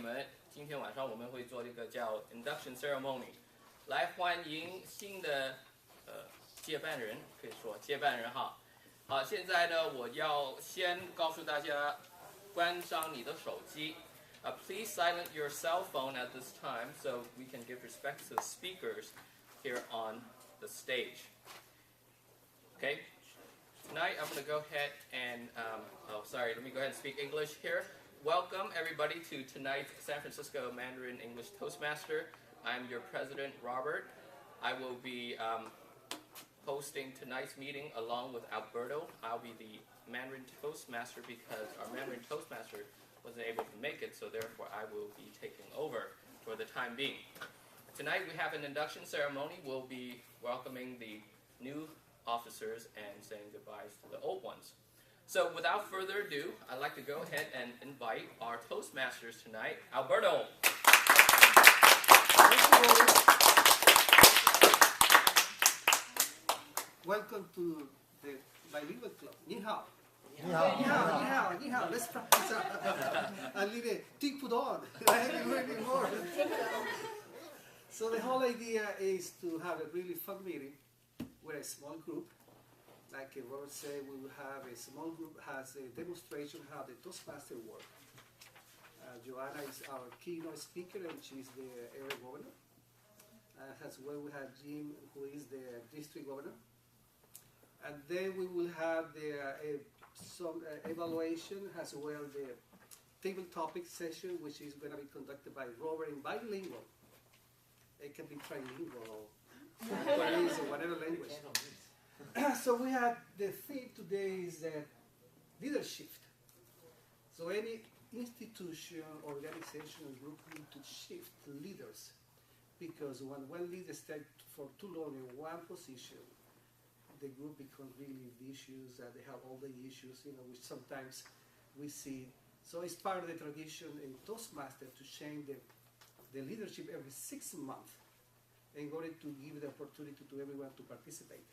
们，今天晚上我们会做这个叫 induction ceremony， 来欢迎新的接班人，可以说接班人哈。好，现在呢，我要先告诉大家，关上你的手机。Please silence your cell phone at this time so we can give respect to the speakers here on the stage. Okay? Tonight, I'm going to go ahead and, let me go ahead and speak English here. Welcome, everybody, to tonight's San Francisco Mandarin English Toastmaster. I'm your president, Robert. I will be hosting tonight's meeting along with Alberto. I'll be the Mandarin Toastmaster because our Mandarin Toastmaster wasn't able to make it, so therefore I will be taking over for the time being. Tonight we have an induction ceremony. We'll be welcoming the new officers and saying goodbyes to the old ones. So without further ado, I'd like to go ahead and invite our Toastmasters tonight, Alberto. Welcome to the bilingual club. 你好. 你好. 你好. 你好. 你好. Let's practice a little tick put on. More. So the whole idea is to have a really fun meeting with a small group. Like Robert said, we will have a small group has a demonstration how the Toastmaster work. Joanna is our keynote speaker and she's the area governor. As well we have Jim, who is the district governor. And then we will have some evaluation as well the table topic session, which is going to be conducted by Robert in bilingual. It can be trilingual or whatever language. So we have the theme today is leadership. So any institution, organization, or group need to shift leaders, because when one leader stays for too long in one position, the group becomes really vicious, and they have all the issues, which sometimes we see. So it's part of the tradition in Toastmaster to change the leadership every 6 months in order to give the opportunity to everyone to participate.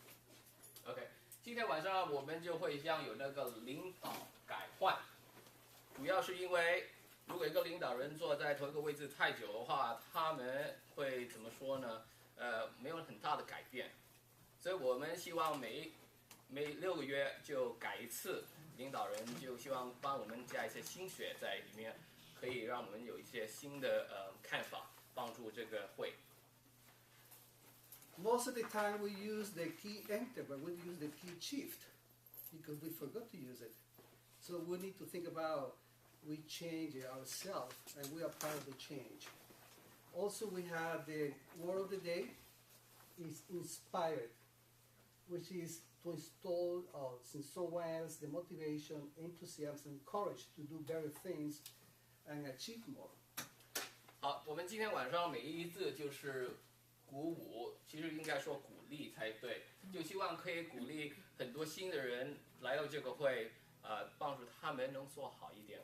OK， 今天晚上我们就会像有那个领导改换，主要是因为如果一个领导人坐在同一个位置太久的话，他们会怎么说呢？没有很大的改变，所以我们希望每6个月就改一次，领导人就希望帮我们加一些新血在里面，可以让我们有一些新的看法，帮助这个会。Most of the time we use the key enter, but we use the key shift because we forgot to use it. So we need to think about we change ourselves and we are part of the change. Also we have the word of the day is inspired, which is to install in someone else the motivation, enthusiasm, and courage to do better things and achieve more. 好，我们今天晚上每一字就是鼓舞，其实应该说鼓励才对，就希望可以鼓励很多新的人来到这个会，帮助他们能做好一点。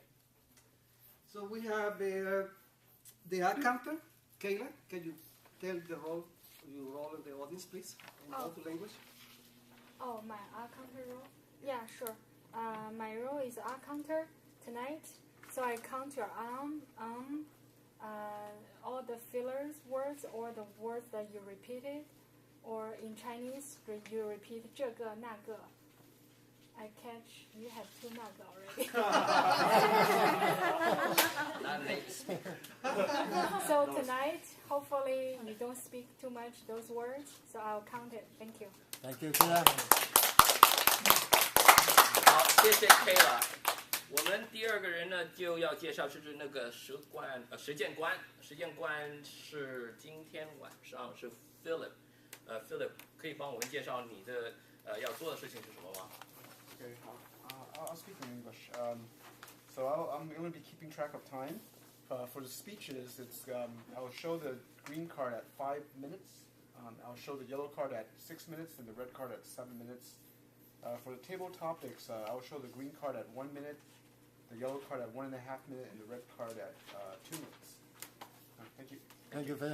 So we have the art counter. Kayla, can you tell your role in the audience, please, in both language? Oh, my art counter role? Yeah, sure. My role is art counter tonight. So I count your all the fillers words or the words that you repeated, or in Chinese you repeat 这个那个. I catch you have 2 那个 already. So tonight, hopefully you don't speak too much those words, so I'll count it. Thank you. Thank you, Kayla. 好，谢谢 Kayla。我们第2个人呢，就要介绍就是那个实践官。实践官是今天晚上是 Philip。Philip 可以帮我们介绍你的要做的事情是什么吗？ Okay, I'll speak in English. So I'm going to be keeping track of time. For the speeches, I'll show the green card at 5 minutes. I'll show the yellow card at 6 minutes and the red card at 7 minutes. For the table topics, I'll show the green card at 1 minute, the yellow card at 1.5 minutes, and the red card at 2 minutes. Thank you. Thank you, Phil.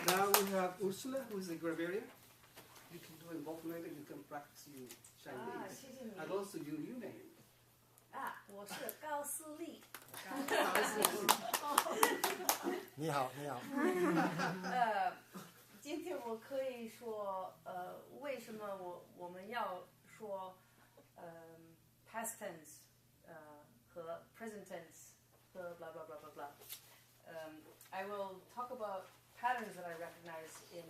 Now we have Ursula, who is the grammarian. You can do in both languages. You can practice your Chinese and also your new name. 啊，我是高思丽。你好，你好。今天我可以说，为什么我们要说past tense，和 present tense 和 blah blah blah blah blah. I will talk about patterns that I recognize in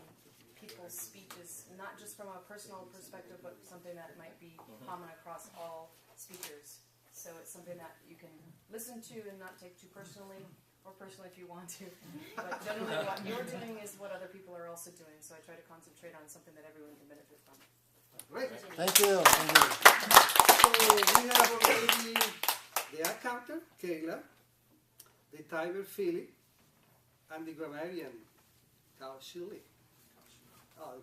people's speeches, not just from a personal perspective, but something that might be common across all speakers. So it's something that you can listen to and not take too personally, or personally if you want to. But generally what you're doing is what other people are also doing. So I try to concentrate on something that everyone can benefit from. Great. Thank you. Thank you. So we have already the accountant, Kayla, the tiger, Philly, and the grammarian, Kao Shili. Oh, I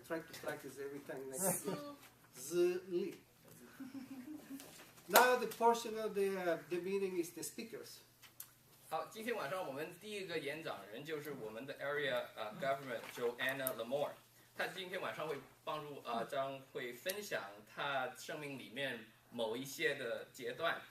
try to practice every time. Zli. Now the portion of the meeting is the speakers. 好，今天晚上我们第一个演讲人就是我们的 Area Government Joanna Lamore， 她今天晚上会帮助将会分享她生命里面某一些的阶段，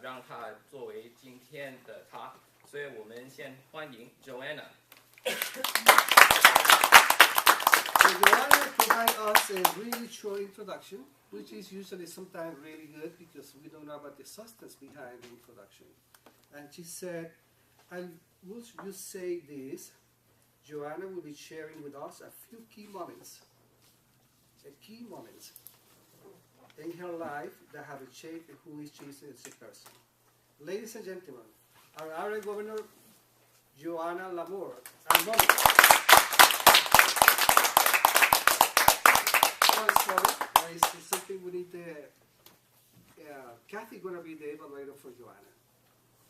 让她作为今天的她。所以我们先欢迎 Joanna。So Joanna provides us a really short introduction, which is usually sometimes really good because we don't know about the substance behind the introduction. And she said, and once you say this, Joanna will be sharing with us a few key moments in her life that have shaped who is she as a person. Ladies and gentlemen, our area governor, Joanna Lamore, and Mom. Oh, sorry, it's something we need to. Kathy's going to be the evaluator for Joanna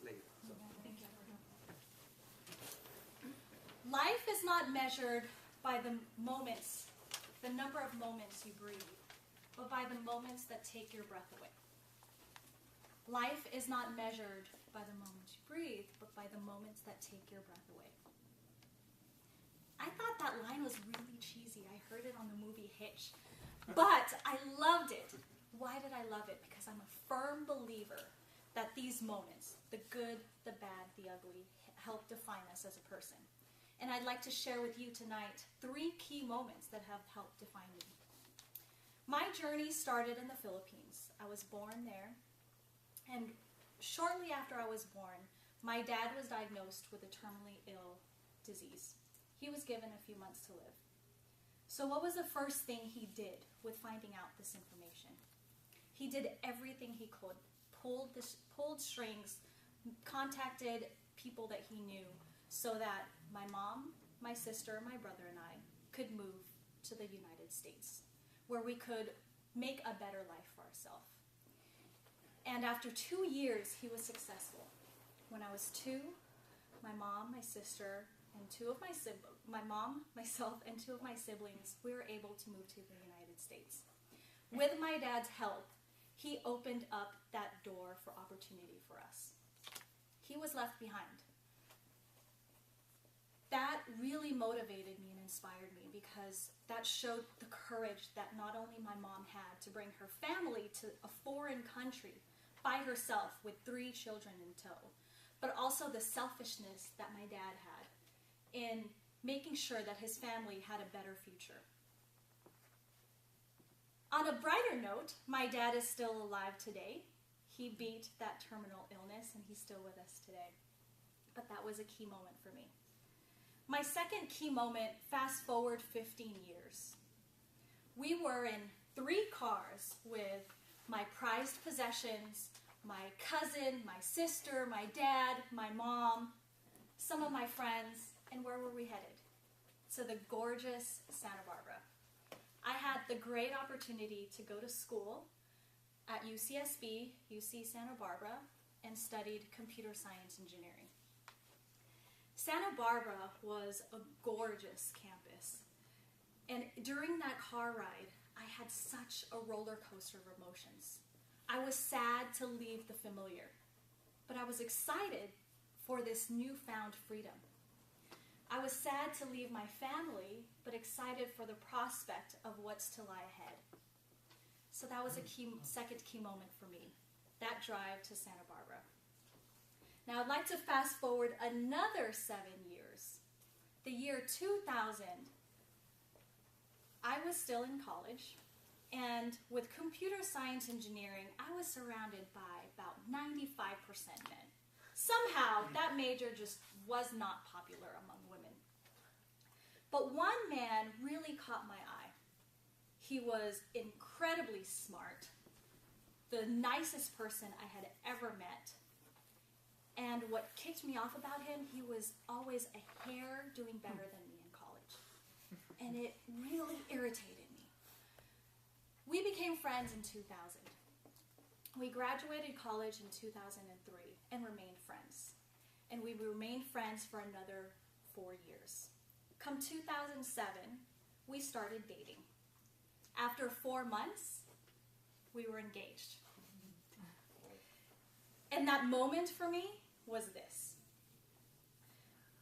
later. So. Life is not measured by the moments, the number of moments you breathe, but by the moments that take your breath away. Life is not measured by the moments you breathe, but by the moments that take your breath away. I thought that line was really cheesy. I heard it on the movie Hitch, but I loved it. Why did I love it? Because I'm a firm believer that these moments, the good, the bad, the ugly, help define us as a person. And I'd like to share with you tonight 3 key moments that have helped define me. My journey started in the Philippines. I was born there, and shortly after I was born, my dad was diagnosed with a terminally ill disease. He was given a few months to live. So what was the first thing he did with finding out this information? He did everything he could, pulled strings, contacted people that he knew so that my mom, my sister, my brother, and I could move to the United States, where we could make a better life for ourselves. And after 2 years, he was successful. When I was 2, my mom, my sister, and my mom, myself, and 2 of my siblings, we were able to move to the United States. With my dad's help, he opened up that door for opportunity for us. He was left behind. That really motivated me and inspired me because that showed the courage that not only my mom had to bring her family to a foreign country by herself with 3 children in tow, but also the selfishness that my dad had in making sure that his family had a better future. On a brighter note, my dad is still alive today. He beat that terminal illness and he's still with us today. But that was a key moment for me. My second key moment, fast forward 15 years. We were in 3 cars with my prized possessions, my cousin, my sister, my dad, my mom, some of my friends, and where were we headed? To the gorgeous Santa Barbara. I had the great opportunity to go to school at UCSB, UC Santa Barbara, and studied computer science engineering. Santa Barbara was a gorgeous campus. And during that car ride, I had such a roller coaster of emotions. I was sad to leave the familiar, but I was excited for this newfound freedom. I was sad to leave my family, but excited for the prospect of what's to lie ahead. So that was a second key moment for me that drive to Santa Barbara. Now I'd like to fast forward another 7 years. The year 2000, I was still in college, and with computer science engineering, I was surrounded by about 95% men. Somehow, that major just was not popular among women. But one man really caught my eye. He was incredibly smart, the nicest person I had ever met. And what kicked me off about him, he was always a hair doing better than me in college. And it really irritated me. We became friends in 2000. We graduated college in 2003 and remained friends. And we remained friends for another 4 years. Come 2007, we started dating. After 4 months, we were engaged. And that moment for me was this.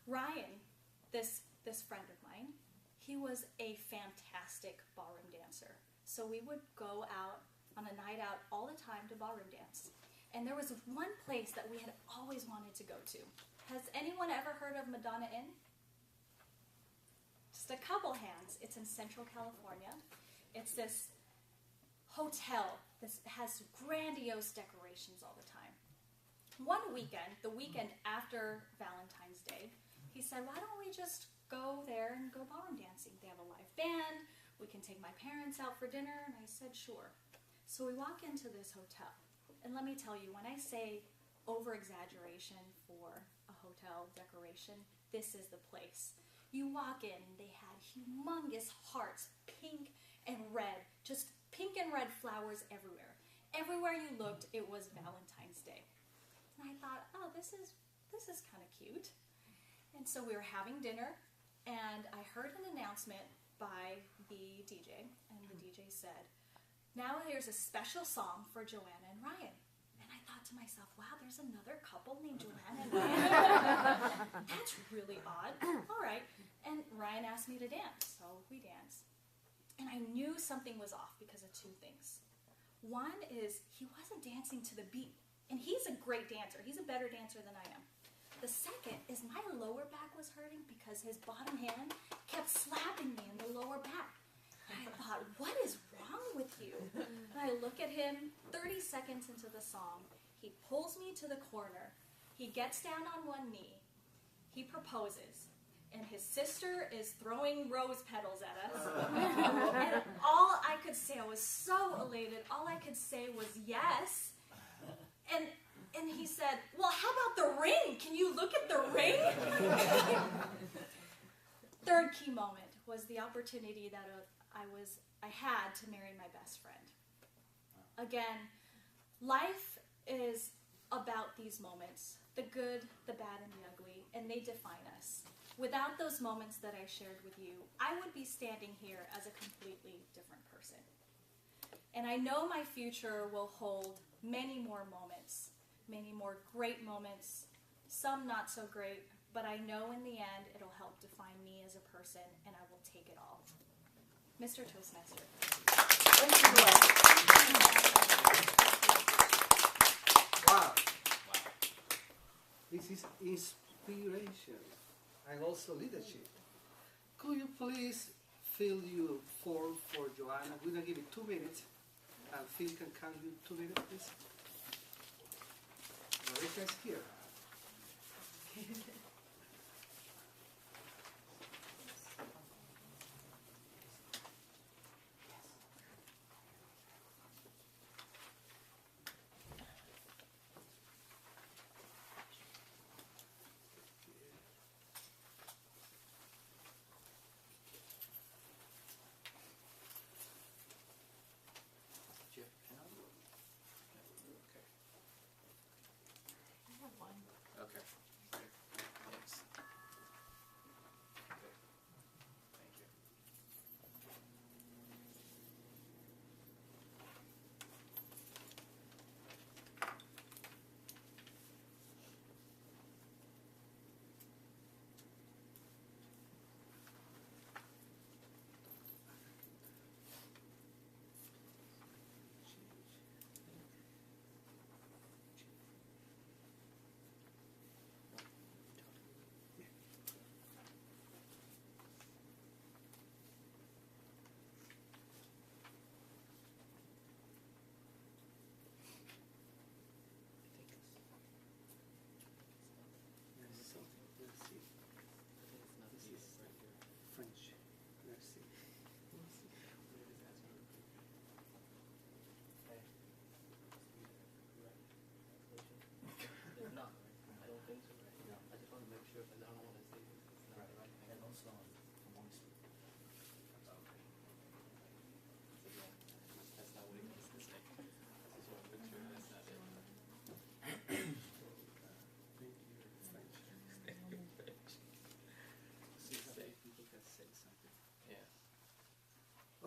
Ryan, this friend of mine, he was a fantastic ballroom dancer. So we would go out on a night out all the time to ballroom dance. And there was one place that we had always wanted to go to. Has anyone ever heard of Madonna Inn? Just a couple hands. It's in Central California. It's this hotel that has grandiose decorations all the time. One weekend, the weekend after Valentine's Day, he said, why don't we just go there and go ballroom dancing? They have a live band. We can take my parents out for dinner. And I said, sure. So we walk into this hotel. And let me tell you, when I say over-exaggeration for a hotel decoration, this is the place. You walk in, and they had humongous hearts, pink and red, just pink and red flowers everywhere. Everywhere you looked, it was Valentine's Day. And I thought, oh, this is kind of cute. And so we were having dinner, and I heard an announcement by the DJ, and the DJ said, now here's a special song for Joanna and Ryan. And I thought to myself, wow, there's another couple named Joanna and Ryan. That's really odd. All right. And Ryan asked me to dance, so we danced. And I knew something was off because of two things. One is he wasn't dancing to the beat. And he's a great dancer. He's a better dancer than I am. The second is my lower back was hurting because his bottom hand kept slapping me in the lower back. And I thought, what is wrong with you? And I look at him, 30 seconds into the song. He pulls me to the corner. He gets down on one knee. He proposes. And his sister is throwing rose petals at us. And all I could say, I was so elated, all I could say was yes. And he said, well, how about the ring? Can you look at the ring? Third key moment was the opportunity that I had to marry my best friend. Again, life is about these moments, the good, the bad, and the ugly, and they define us. Without those moments that I shared with you, I would be standing here as a completely different person. And I know my future will hold many more moments, many more great moments, some not so great, but I know in the end it'll help define me as a person, and I will take it all. Mr. Toastmaster. Wow. This is inspiration and also leadership. Could you please fill your form for Joanna? We're going to give you 2 minutes. And Phil can count you 2 minutes, please. Marika's here. Okay. sure, but I don't want to say it's not the right thing. And also amongst That's not what it means to say. I just want to make sure that's not it. Yeah.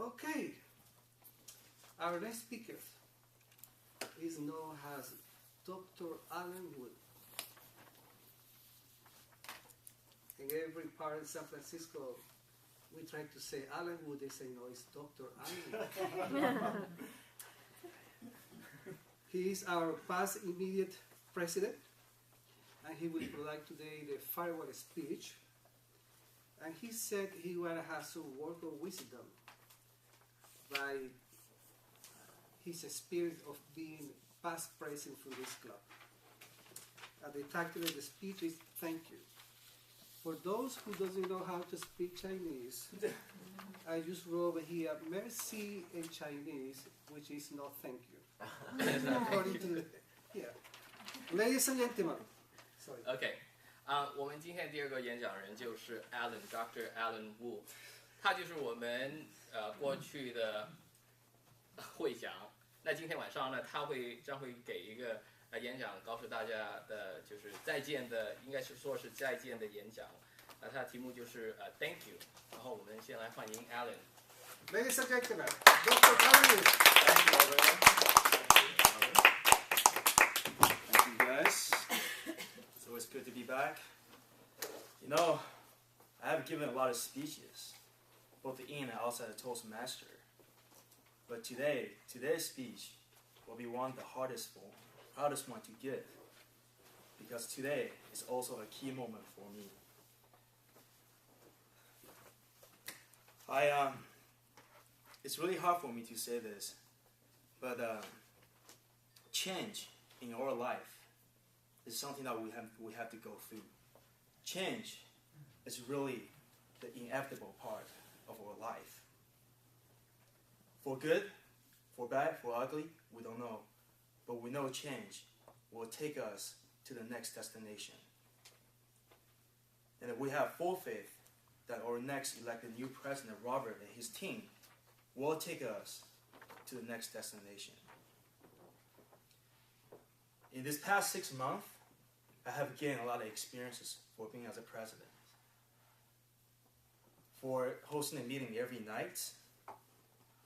Okay. Our next speaker is known as Dr. Alan Wood. In every part of San Francisco, we try to say Alan Wood, they say no, it's Dr. Alan Wood. He is our past immediate president, and he will provide today the farewell speech. And he said he will have some word of wisdom by his experience of being past president for this club. And the title of the speech is Thank You. For those who doesn't know how to speak Chinese, I just wrote over here, merci in Chinese, which is not thank you. According to the, yeah. Ladies and gentlemen, sorry. OK， 我们今天第二个演讲人就是 Dr. Alan Wu， 他就是我们过去的会讲。那今天晚上呢，他将会给一个演讲，告诉大家的就是再见的，应该是说是再见的演讲。他的题目就是Thank you。然后我们先来欢迎 Alan。 Ladies and gentlemen, Dr. Alan Wu. Thank you, Albert. Thank you, guys. It's always good to be back. You know, I have given a lot of speeches, both in and outside of Toastmaster. But today's speech will be one of the hardest one to give, because today is also a key moment for me. It's really hard for me to say this, but change in our life is something that we have to go through. Change is really the inevitable part of our life. For good, for bad, for ugly, we don't know. But we know change will take us to the next destination. And we have full faith that our next elected new president, Robert, and his team will take us to the next destination. In this past 6 months, I have gained a lot of experiences for being as a president. For hosting a meeting every night,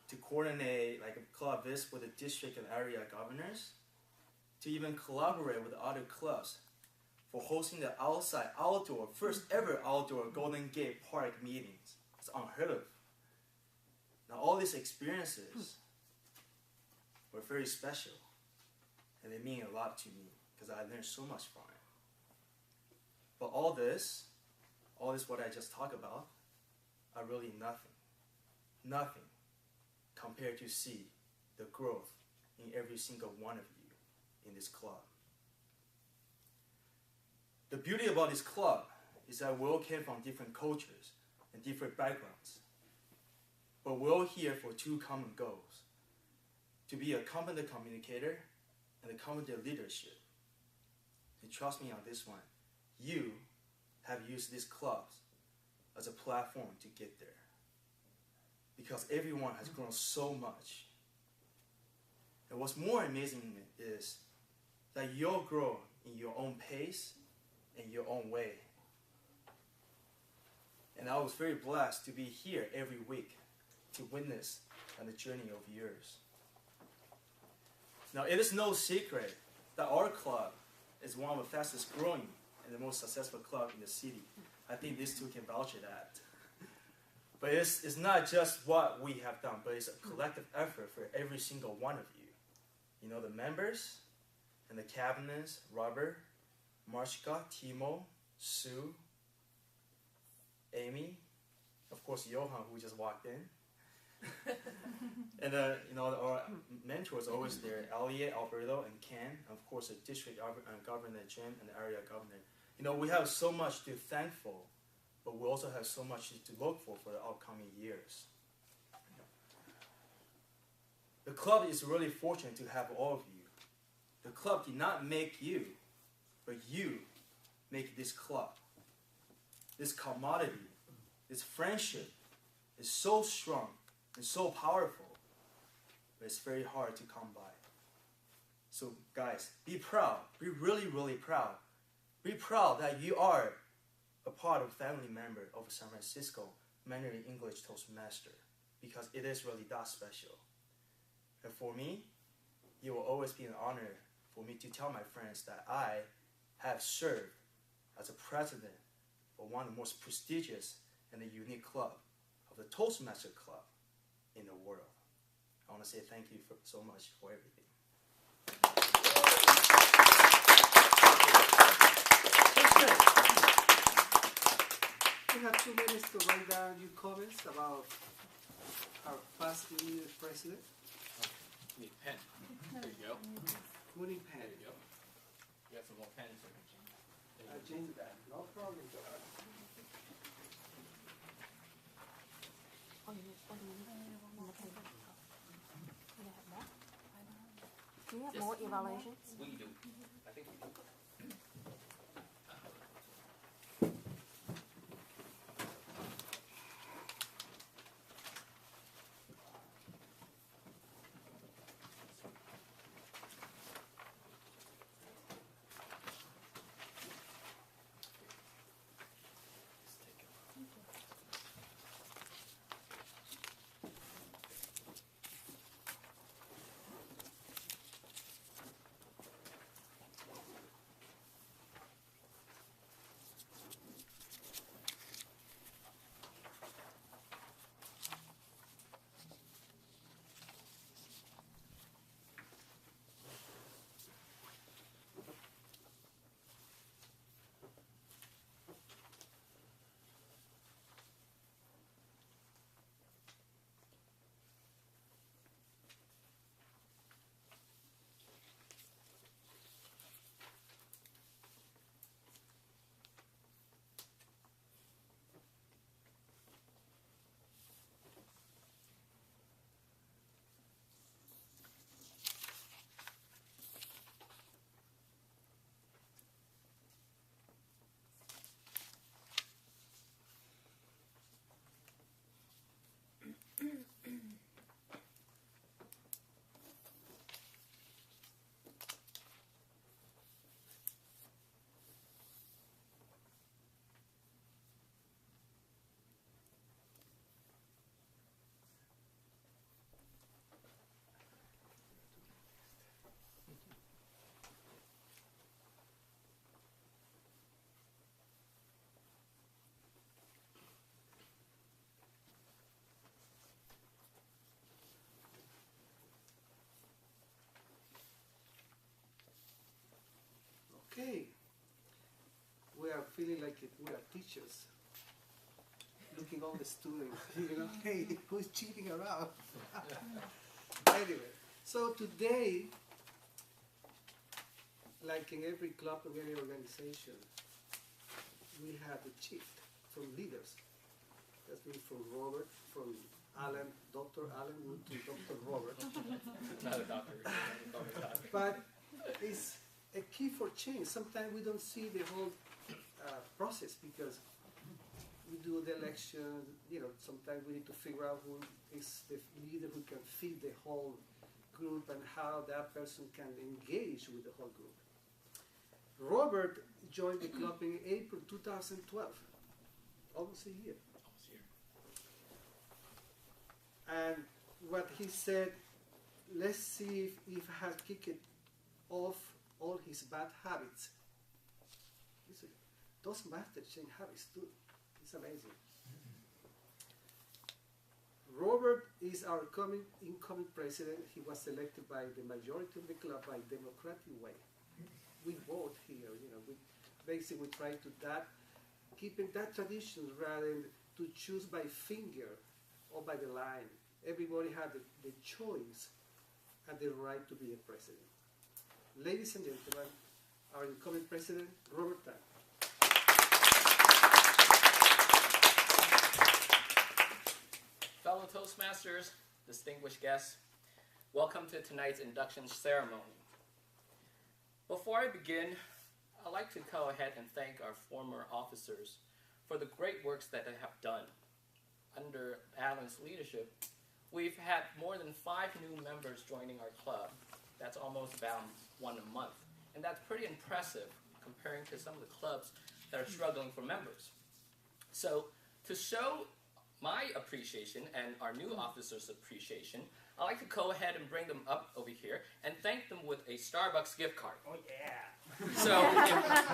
to coordinate like a club visit with the district and area governors, to even collaborate with other clubs for hosting the first ever outdoor Golden Gate Park meetings. It's unheard of. Now all these experiences were very special, and they mean a lot to me because I learned so much from it. But all this what I just talked about, are really nothing compared to see the growth in every single one of you in this club. The beauty about this club is that we all came from different cultures and different backgrounds. But we're all here for two common goals: to be a competent communicator and a competent leadership. And trust me on this one, you have used these clubs as a platform to get there. Because everyone has grown so much. And what's more amazing is that you'll grow in your own pace and your own way. And I was very blessed to be here every week to witness on the journey of yours. Now, it is no secret that our club is one of the fastest growing and the most successful club in the city. I think these two can vouch for that. But it's not just what we have done, but it's a collective effort for every single one of you. You know, the members and the cabinets, Robert, Marshka, Timo, Sue, Amy, of course Johan, who just walked in. And you know, our mentors always there, Elliot, Alberto, and Ken, and of course the district governor Jim and the area governor. You know, we have so much to thank for, but we also have so much to look for the upcoming years. The club is really fortunate to have all of you. The club did not make you, but you make this club. this commodity, this friendship is so strong and so powerful, but it's very hard to come by. So guys, be proud. Be really, really proud. Be proud that you are a part of a family member of San Francisco Mandarin English Toastmaster, because it is really that special. And for me, it will always be an honor for me to tell my friends that I have served as a president of one of the most prestigious and a unique club of the Toastmaster Club in the world. I want to say thank you so much for everything. We have 2 minutes to write down your comments about our past leader president. Need pen. There you go. Who need pen? There you go. You got some more pens. Jane, no problem. Do you have more evaluations? We do. I think we do. Okay. We are feeling like we are teachers. Looking all the students, hey, who's cheating around? Anyway, so today, like in every club of every organization, we have a chief from leaders. That's been from Robert, from Alan, Dr. Alan Wood to Dr. Robert. Not a doctor. But it's a key for change. Sometimes we don't see the whole process because we do the election, sometimes we need to figure out who is the leader who can feed the whole group and how that person can engage with the whole group. Robert joined the club in April 2012, almost a year. And what he said, let's see if I have kicked off all his bad habits. He said, those masters change habits too. It's amazing. Robert is our incoming president. He was elected by the majority of the club by democratic way. We vote here, we basically try to keeping that tradition rather than to choose by finger or by the line. Everybody had the choice and the right to be a president. Ladies and gentlemen, our incoming president, Robert Tan. Fellow Toastmasters, distinguished guests, welcome to tonight's induction ceremony. Before I begin, I'd like to go ahead and thank our former officers for the great works that they have done. Under Alan's leadership, we've had more than 5 new members joining our club. That's almost about 1 a month. And that's pretty impressive comparing to some of the clubs that are struggling for members. So to show my appreciation and our new officers' appreciation, I'd like to go ahead and bring them up over here and thank them with a Starbucks gift card. Oh yeah. So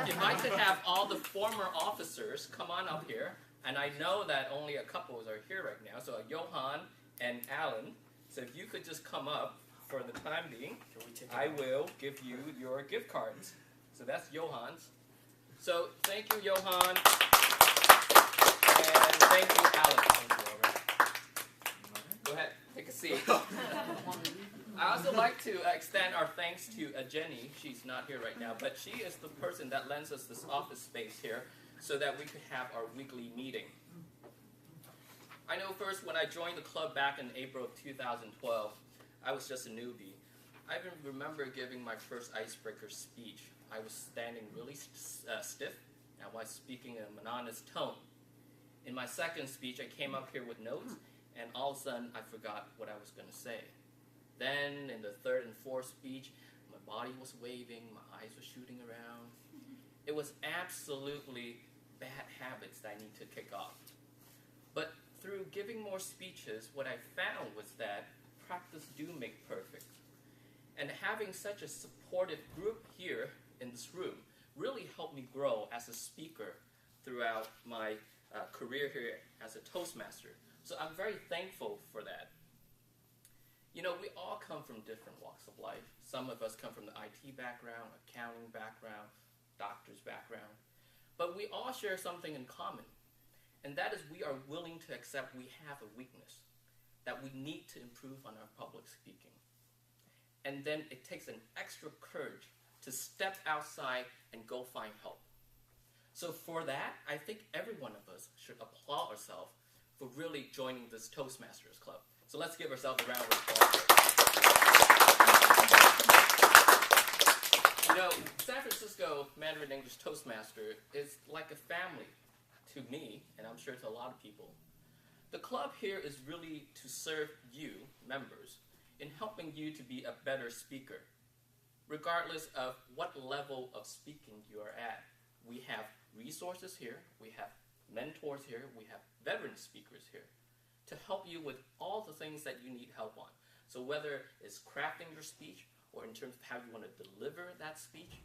if I could have all the former officers come on up here, and I know that only a couple are here right now, so Johan and Alan, so if you could just come up for the time being, I will give you your gift cards. So that's Johan's. So thank you, Johan, and thank you, Alan. Go ahead, take a seat. I also like to extend our thanks to Jenny. She's not here right now, but she is the person that lends us this office space here so that we could have our weekly meeting. I know first when I joined the club back in April of 2012, I was just a newbie. I even remember giving my first icebreaker speech. I was standing really stiff and was speaking in a monotonous tone. In my second speech, I came up here with notes, and all of a sudden, I forgot what I was going to say. Then, in the third and fourth speech, my body was waving, my eyes were shooting around. It was absolutely bad habits that I need to kick off. But through giving more speeches, what I found was that practice do make perfect. And having such a supportive group here in this room really helped me grow as a speaker throughout my career here as a Toastmaster. So I'm very thankful for that. You know, we all come from different walks of life. Some of us come from the IT background, accounting background, doctor's background. But we all share something in common, and that is we are willing to accept we have a weakness, that we need to improve on our public speaking. And then it takes an extra courage to step outside and go find help. So for that, I think every one of us should applaud ourselves for really joining this Toastmasters Club. So let's give ourselves a round of applause. You know, San Francisco Mandarin English Toastmaster is like a family to me, and I'm sure to a lot of people. The club here is really to serve you, members, in helping you to be a better speaker, regardless of what level of speaking you are at. We have resources here, we have mentors here, we have veteran speakers here to help you with all the things that you need help on. So whether it's crafting your speech or in terms of how you want to deliver that speech,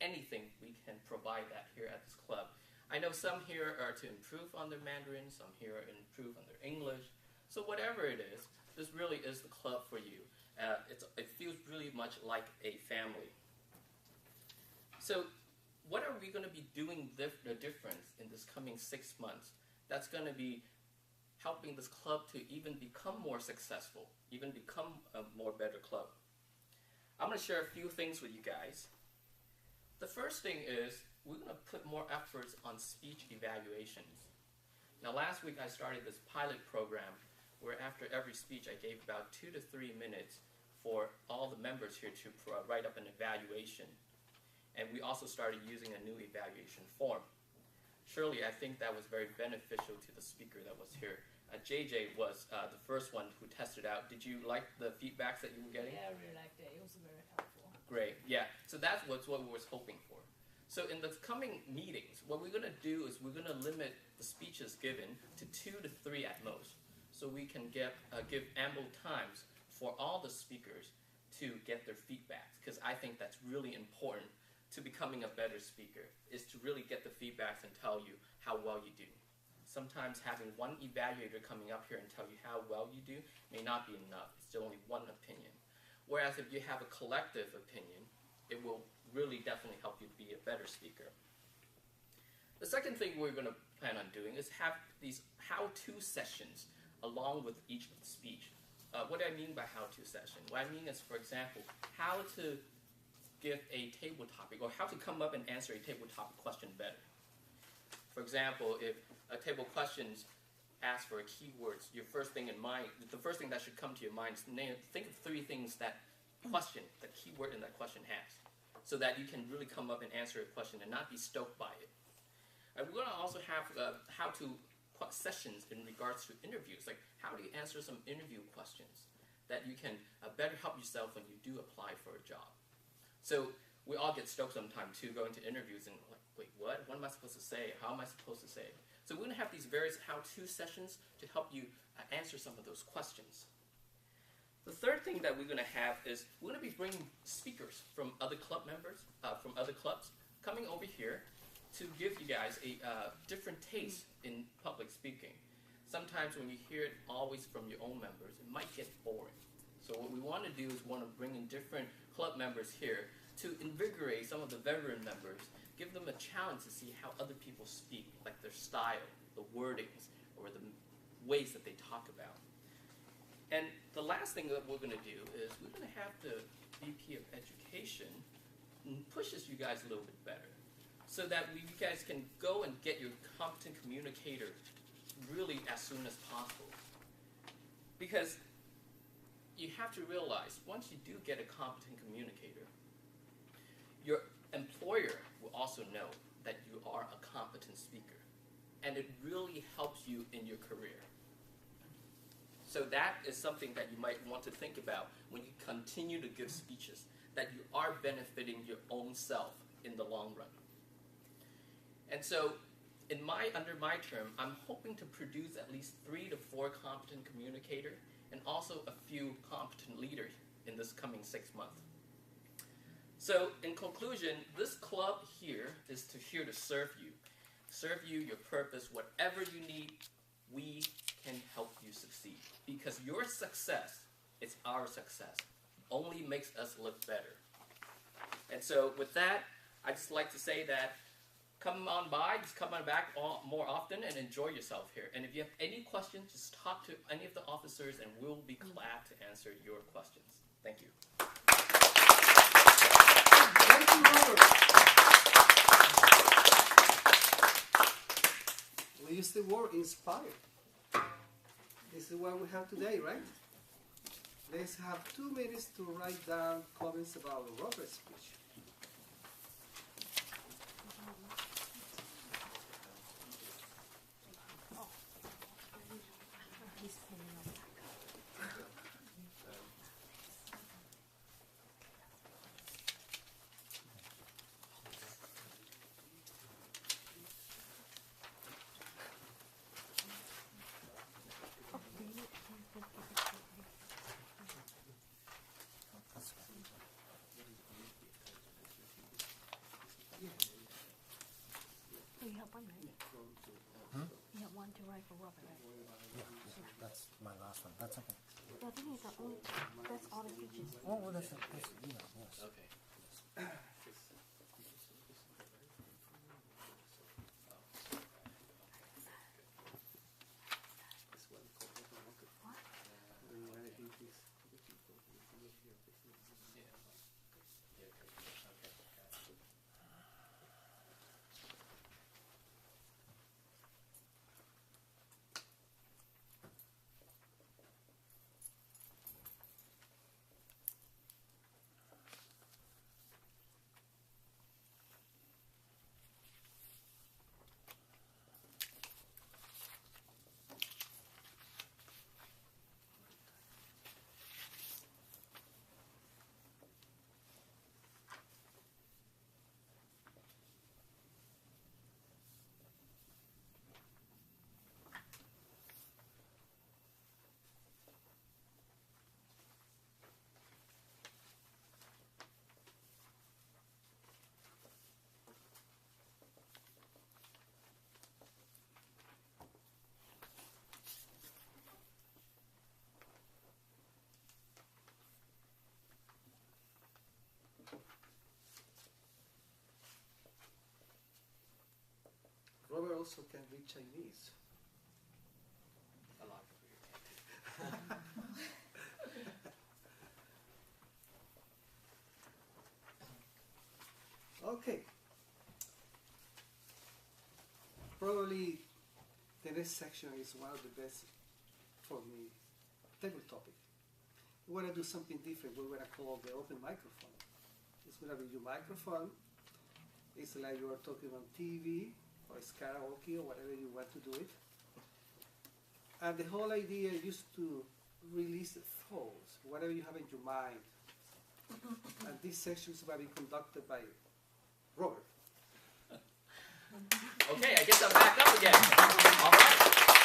anything we can provide that here at this club. I know some here are to improve on their Mandarin, some here are to improve on their English. So whatever it is, this really is the club for you. It feels really much like a family. So what are we going to be doing the difference in this coming 6 months that's going to be helping this club to even become more successful, even become a more better club? I'm going to share a few things with you guys. The first thing is we're going to put more efforts on speech evaluations. Now last week I started this pilot program where after every speech I gave about 2 to 3 minutes for all the members here to write up an evaluation. And we also started using a new evaluation form. Surely I think that was very beneficial to the speaker that was here. JJ was the first one who tested out. Did you like the feedbacks that you were getting? Yeah, I really liked it. It was very helpful. Great, yeah. So that's what we were hoping for. So in the coming meetings, what we're going to do is we're going to limit the speeches given to 2 to 3 at most. So we can give ample times for all the speakers to get their feedbacks, because I think that's really important to becoming a better speaker, is to really get the feedbacks and tell you how well you do. Sometimes having one evaluator coming up here and tell you how well you do may not be enough. It's still only one opinion. Whereas if you have a collective opinion, it will really definitely help you be a better speaker. The second thing we're going to plan on doing is have these how-to sessions along with each speech. What do I mean by how-to session? What I mean is, for example, how to give a table topic, or how to come up and answer a table topic question better. For example, if a table questions asks for keywords, your first thing in mind, the first thing that should come to your mind is think of 3 things that question, the keyword in that question has, so that you can really come up and answer a question and not be stoked by it. And we're going to also have how-to sessions in regards to interviews, like how do you answer some interview questions that you can better help yourself when you do apply for a job. So we all get stoked sometimes too, going to interviews and like, wait, what? What am I supposed to say? How am I supposed to say? So we're going to have these various how-to sessions to help you answer some of those questions. The third thing that we're going to have is we're going to be bringing speakers from other club members, from other clubs, coming over here to give you guys a different taste in public speaking. Sometimes when you hear it always from your own members, it might get boring. So what we want to do is want to bring in different club members here to invigorate some of the veteran members, give them a challenge to see how other people speak, like their style, the wordings, or the ways that they talk about. And the last thing that we're going to do is we're going to have the VP of Education pushes you guys a little bit better so that you guys can go and get your competent communicator really as soon as possible. Because you have to realize, once you do get a competent communicator, your employer will also know that you are a competent speaker. And it really helps you in your career. So that is something that you might want to think about when you continue to give speeches, that you are benefiting your own self in the long run. And so under my term, I'm hoping to produce at least 3 to 4 competent communicators and also a few competent leaders in this coming 6 months. So in conclusion, this club here is here to serve you your purpose, whatever you need, we can help you succeed. Because your success is our success. Only makes us look better. And so with that, I'd just like to say that come on by, just come on back more often and enjoy yourself here. And if you have any questions, just talk to any of the officers and we'll be glad to answer your questions. Thank you. Thank you, Robert. We use the word inspired. This is what we have today, right? Let's have 2 minutes to write down comments about Robert's speech. You have one, right? You have one to write for Robert, right? Yeah, that's my last one. That's okay. Yeah, I think it's only, that's all the speeches. Oh, well, that's yes. Okay. Robert also can read Chinese. A lot. Okay. Probably the next section is one of the best for me table topic. We want to do something different. We're going to call the open microphone. It's going to be your microphone. It's like you are talking on TV or it's karaoke, or whatever you want to do it. And the whole idea is to release the thoughts, whatever you have in your mind. And these sessions will be conducted by Robert. Okay, I guess I'm back up again. All right,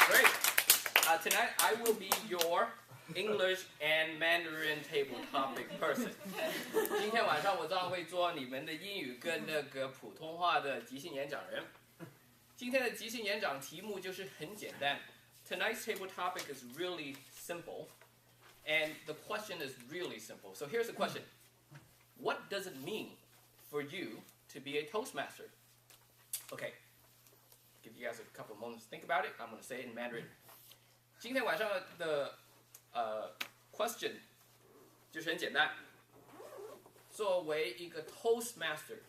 great. Tonight I will be your English and Mandarin table topic person. 今天晚上我照样会做你们的英语跟那个普通话的即兴演讲人。今天的即兴演讲题目就是很简单。Tonight's table topic is really simple, and the question is really simple. So here's the question: What does it mean for you to be a Toastmaster? Okay, give you guys a couple of moments to think about it. I'm going to say it in Mandarin. 今天晚上的question 就是很简单。作为一个 Toastmaster，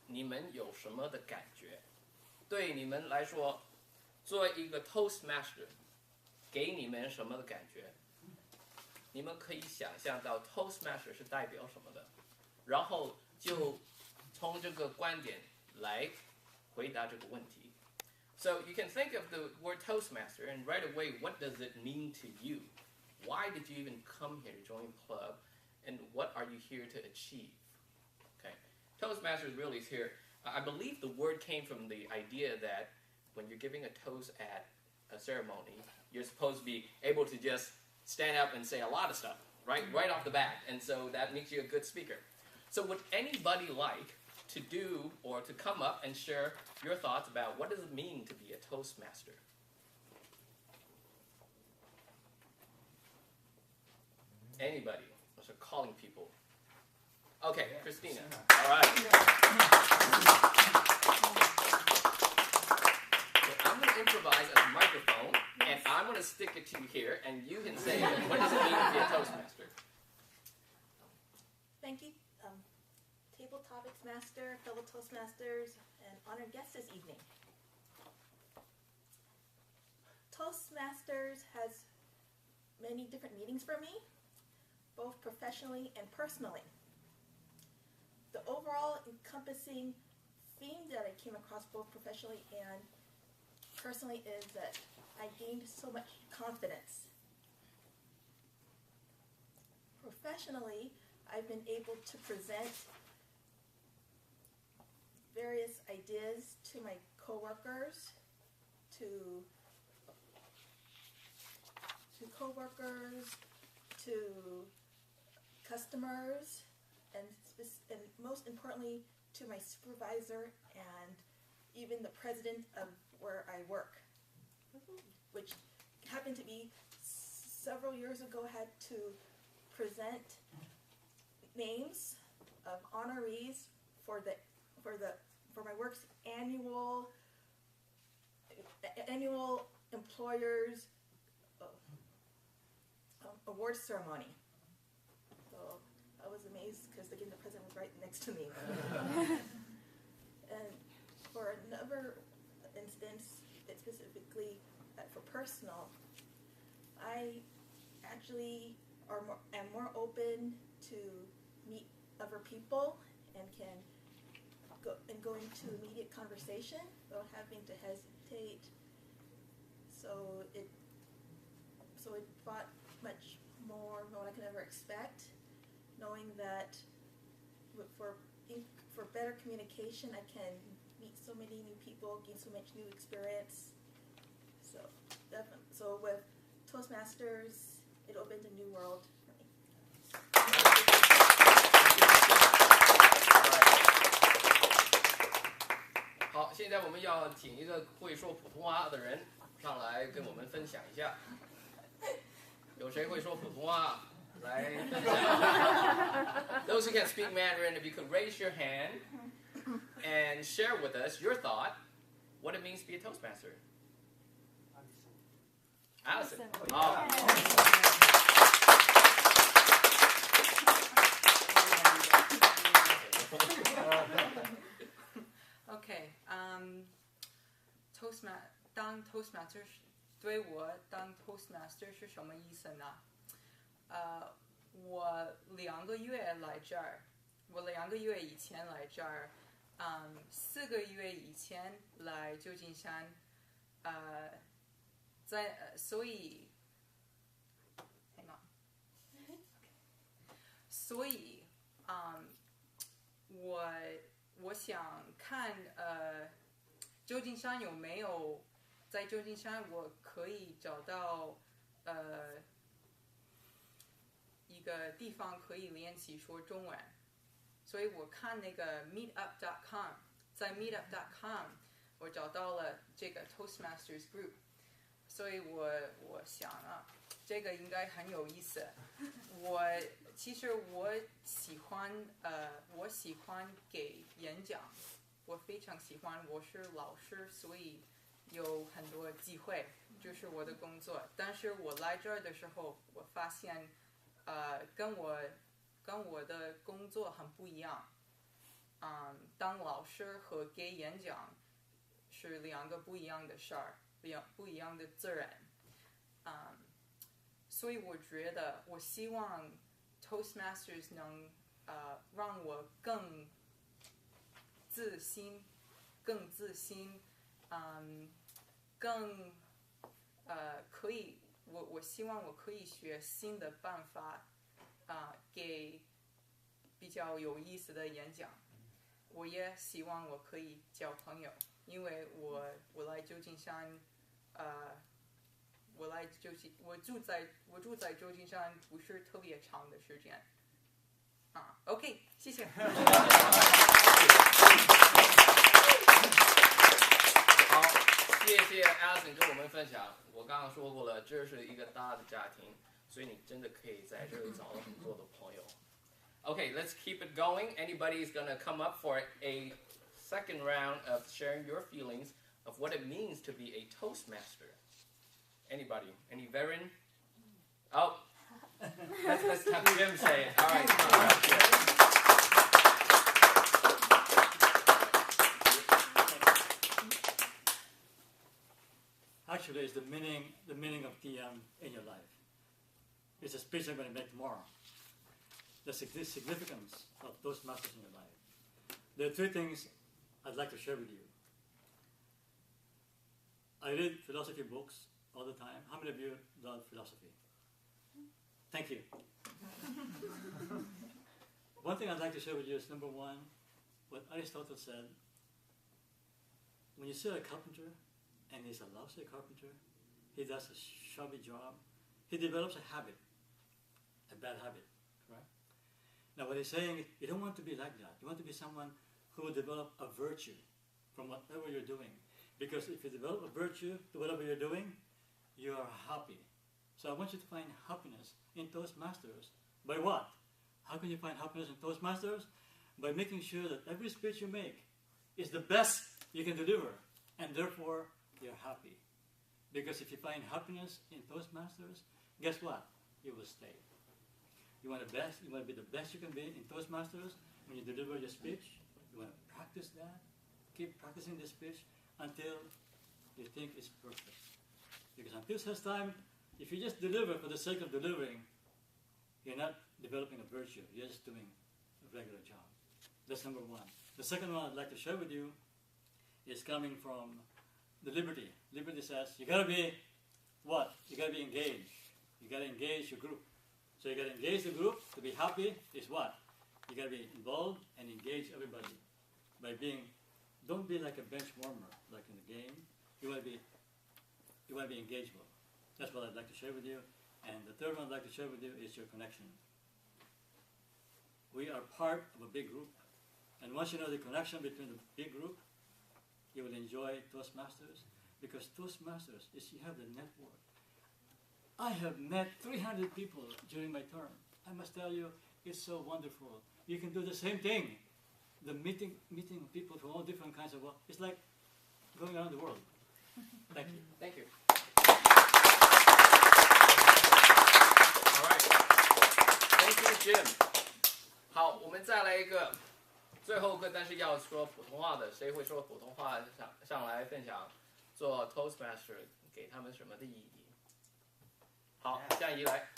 你们有什么的感觉？对你们来说，作为一个 Toastmaster， 给你们什么的感觉？你们可以想象到 Toastmaster 是代表什么的，然后就从这个观点来回答这个问题。So you can think of the word Toastmaster, and right away, what does it mean to you? Why did you even come here to join the club? And what are you here to achieve? Okay, Toastmasters really is here. I believe the word came from the idea that when you're giving a toast at a ceremony, you're supposed to be able to just stand up and say a lot of stuff, right off the bat. And so that makes you a good speaker. So would anybody like to do or to come up and share your thoughts about what does it mean to be a Toastmaster? Anybody? So calling people. Okay, Christina. All right. So I'm going to improvise a microphone, and I'm going to stick it to you here, and you can say, what does it mean to be a Toastmaster? Thank you, Table Topics Master, fellow Toastmasters, and honored guests this evening. Toastmasters has many different meanings for me, both professionally and personally. The overall encompassing theme that I came across both professionally and personally is that I gained so much confidence. Professionally, I've been able to present various ideas to my coworkers, to customers, and most importantly to my supervisor and even the president of where I work, which happened to be several years ago. Had to present names of honorees for my work's annual employers awards ceremony. So I was amazed because again the president was right next to me. And for another instance, specifically for personal, I actually am more open to meet other people and can go into immediate conversation without having to hesitate. So it brought much more than what I could ever expect, knowing that for better communication, I can meet so many new people, gain so much new experience. So definitely, so with Toastmasters, it opened a new world for me. 好，现在我们要请一个会说普通话的人上来跟我们分享一下。有谁会说普通话？来分享。Those who can speak Mandarin, if you could raise your hand and share with us your thought, what it means to be a Toastmaster. Allison. Oh. Okay,当 Toastmaster 对我当 Toastmaster 是什么意思呢？我2个月来这儿，我2个月以前来这儿， 4个月以前来旧金山，所以我想看旧金山有没有在旧金山我可以找到一个地方可以练习说中文，所以我看那个 meetup.com， 在 meetup.com 我找到了这个 Toastmasters group， 所以我想这个应该很有意思。其实我喜欢给演讲，我非常喜欢，我是老师，所以有很多机会，这是我的工作。但是我来这儿的时候，我发现跟我的工作很不一样。当老师和给演讲是2个不一样的事儿，不一样的责任。所以我希望 Toastmasters 能让我更自信，可以，我希望我可以学新的办法，给比较有意思的演讲。我也希望我可以交朋友，因为我来旧金山，我住在旧金山不是特别长的时间。OK， 谢谢。好，谢谢 Alison 跟我们分享。我刚刚说过了，这是一个大的家庭，所以你真的可以在这里找到很多的朋友。Okay, let's keep it going. Anybody is going to come up for a second round of sharing your feelings of what it means to be a Toastmaster. Anybody? Any veteran? Oh, let's have Jim say it. All right, come on, Jim. Actually, it's the meaning of TM in your life. It's a speech I'm going to make tomorrow. The significance of those masters in your life. There are 3 things I'd like to share with you. I read philosophy books all the time. How many of you love philosophy? Thank you. One thing I'd like to share with you is, number 1, what Aristotle said. When you see a carpenter, and he's a lousy carpenter, he does a shabby job, he develops a habit, a bad habit, right? Now what he's saying is, you don't want to be like that. You want to be someone who will develop a virtue from whatever you're doing. Because if you develop a virtue to whatever you're doing, you are happy. So I want you to find happiness in Toastmasters. By what? How can you find happiness in Toastmasters? By making sure that every speech you make is the best you can deliver, and therefore you're happy. Because if you find happiness in Toastmasters, guess what? You will stay. You want to be the best you can be in Toastmasters. When you deliver your speech, you want to practice that. Keep practicing the speech until you think it's perfect. Because until such time, if you just deliver for the sake of delivering, you're not developing a virtue. You're just doing a regular job. That's number 1. The second one I'd like to share with you is coming from the Liberty. Liberty says, you got to be what? You got to be engaged. You got to engage your group. So you got to engage the group. To be happy is what? You got to be involved and engage everybody by being. Don't be like a bench warmer, like in the game. You want to be engageable. That's what I'd like to share with you. And the third one I'd like to share with you is your connection. We are part of a big group, and once you know the connection between the big group, you will enjoy Toastmasters, because Toastmasters is you have the network. I have met 300 people during my term. I must tell you, it's so wonderful. You can do the same thing. The meeting people from all different kinds of work. It's like going around the world. Thank you. Thank you. All right. Thank you, Jim. 好，我们再来一个，最后一个，但是要说普通话的，谁会说普通话？上来分享做 Toastmaster 给他们什么的意义？好，下一来。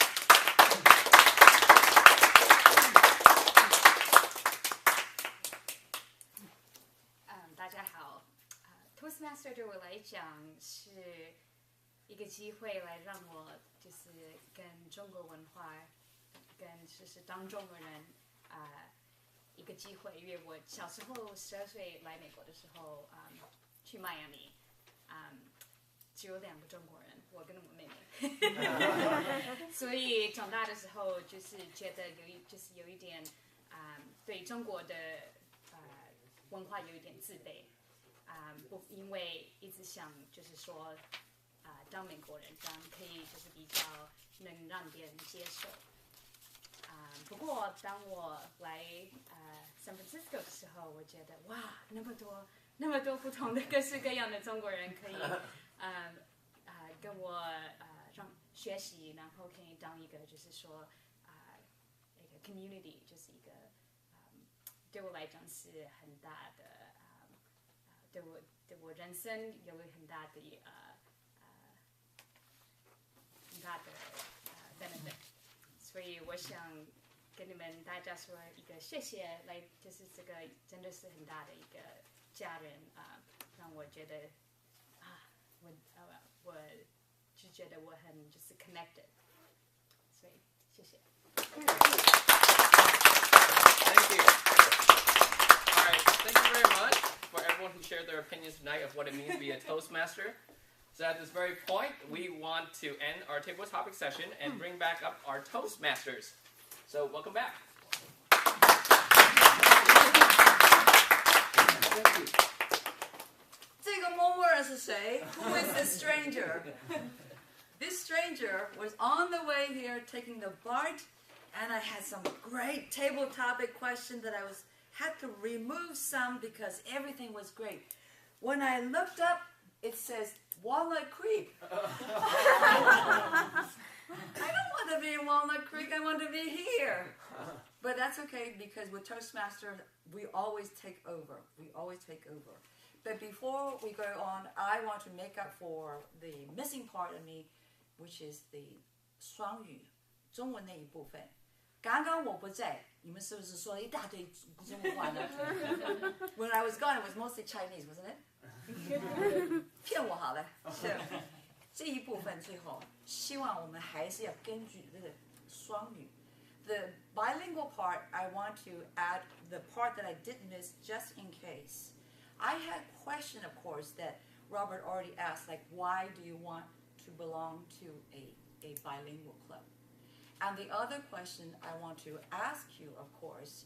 Toastmaster 对我来讲是一个机会，来让我就是跟中国文化，跟就是当中国人一个机会。因为我小时候12岁来美国的时候，去迈阿密，只有2个中国人，我跟我妹妹，所以长大的时候就是觉得有一点对中国的文化有一点自卑，不因为一直想就是说当美国人，这样可以就是比较能让别人接受。不过当我来San Francisco 的时候，我觉得哇，那么多不同的各式各样的中国人可以跟我让学习，然后可以当一个就是说那个 community， 就是一个对我来讲是很大的对我人生有很大的benefit， 所以我想跟你们大家说一个谢谢，来就是这个真的是很大的一个家人让我觉得我就觉得我很就是 connected， 所以谢谢。Thank you. All right, thank you very much for everyone who shared their opinions tonight of what it means to be a Toastmaster. So at this very point, we want to end our table topic session and bring back up our Toastmasters. So welcome back. Thank you. 这个某某人是谁? Who is this stranger? This stranger was on the way here taking the BART, and I had some great table topic questions that I had to remove some because everything was great. When I looked up, it says Walnut Creek. I don't want to be in Walnut Creek. I want to be here. But that's okay because with Toastmasters, we always take over. We always take over. But before we go on, I want to make up for the missing part of me, which is the 双语中文那一部分。刚刚我不在，你们是不是说了一大堆中文话呢？ When I was gone, it was mostly Chinese, wasn't it? 骗我好了。是这一部分最后，希望我们还是要根据这个双语。The bilingual part, I want to add the part that I did miss just in case. I had a question, of course, that Robert already asked, like, why do you want to belong to a bilingual club? And the other question I want to ask you, of course,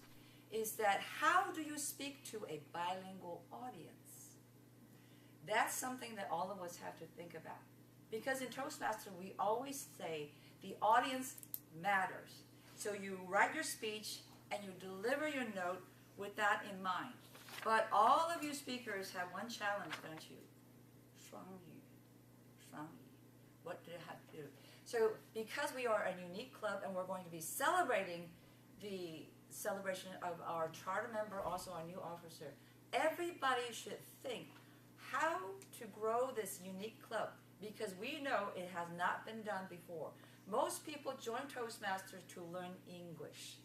is that how do you speak to a bilingual audience? That's something that all of us have to think about. Because in Toastmasters, we always say the audience matters. So you write your speech and you deliver your note with that in mind. But all of you speakers have one challenge, don't you? 双语. What do you have to do? So because we are a unique club and we're going to be celebrating the celebration of our charter member, also our new officer, everybody should think how to grow this unique club because we know it has not been done before. Most people join Toastmasters to learn English.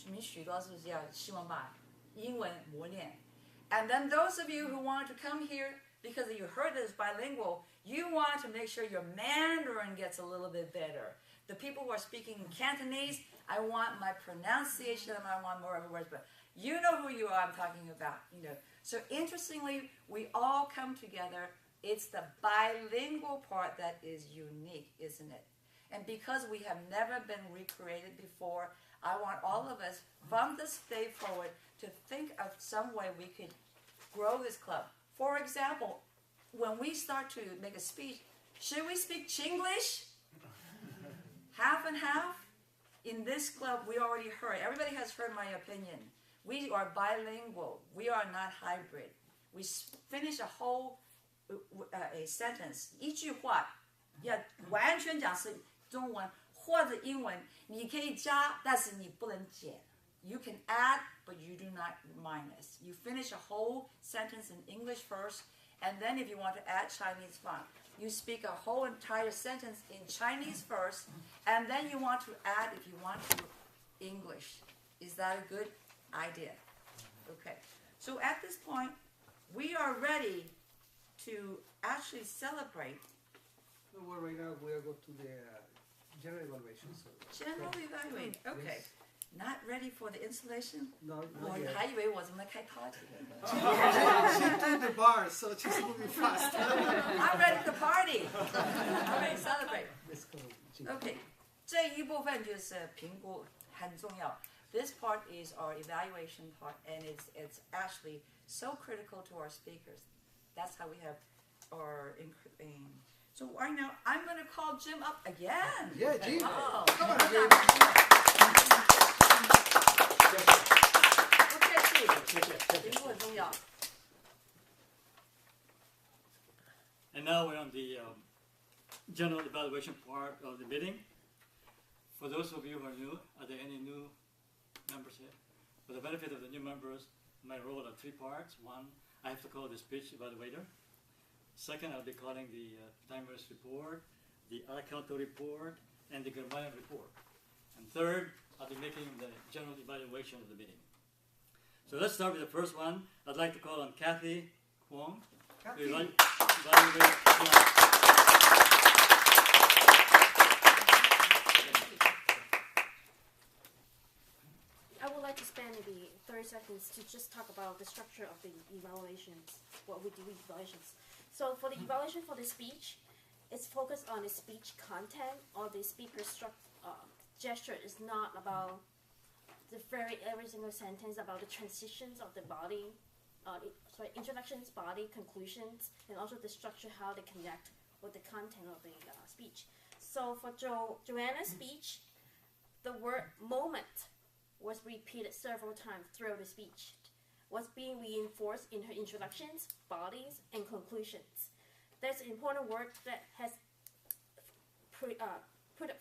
你们许多是不是要希望把英文磨练? And then those of you who want to come here because you heard this bilingual, you want to make sure your Mandarin gets a little bit better. The people who are speaking in Cantonese, I want my pronunciation and I want more of the words, but you know who you are I'm talking about. So interestingly, we all come together. It's the bilingual part that is unique, isn't it? And because we have never been recreated before, I want all of us from this day forward to think of some way we could grow this club. For example, when we start to make a speech, should we speak Chinglish? Half and half? In this club, we already heard. Everybody has heard my opinion. We are bilingual. We are not hybrid. We finish a whole a sentence. 一句话要完全讲是中文或者英文，你可以加，但是你不能减。You can add, but you do not minus. You finish a whole sentence in English first, and then if you want to add Chinese, fine. You speak a whole entire sentence in Chinese first, and then you want to add, if you want to, English. Is that a good idea? Okay. So at this point, we are ready to actually celebrate. Well, right now we are going to the general evaluation. So General evaluation. Okay. Yes. Not ready for the installation? No, 我 not yet. 还以为我们在开 party. She did the bar, so she's moving fast. I'm ready to party. I'm ready to celebrate. Let's go. Okay. 这一部分就是评估很重要. This part is our evaluation part, and it's actually so critical to our speakers. That's how we have our. So right now, I'm going to call Jim up again. Yeah, Jim. Oh. Come on, Jim. Okay, Jim. 评估很重要. And now we're on the general evaluation part of the meeting. For those of you who are new, are there any new members here? For the benefit of the new members, my role are 3 parts. 1, I have to call the speech evaluator. Second, I'll be calling the timer's report, the Arcauto report, and the Germanian report. And third, I'll be making the general evaluation of the meeting. So let's start with the first one. I'd like to call on Kathy Kwong. Kathy. Evaluate. I would like to spend maybe 30 seconds to just talk about the structure of the evaluations, what we do with evaluations. So for the evaluation for the speech, it's focused on the speech content or the speaker's gesture. Is not about the every single sentence, about the transitions of the body, introductions, body, conclusions, and also the structure, how they connect with the content of the speech. So for Joanna's speech, the word moment was repeated several times throughout the speech, was being reinforced in her introductions, bodies, and conclusions. That's an important word that has put a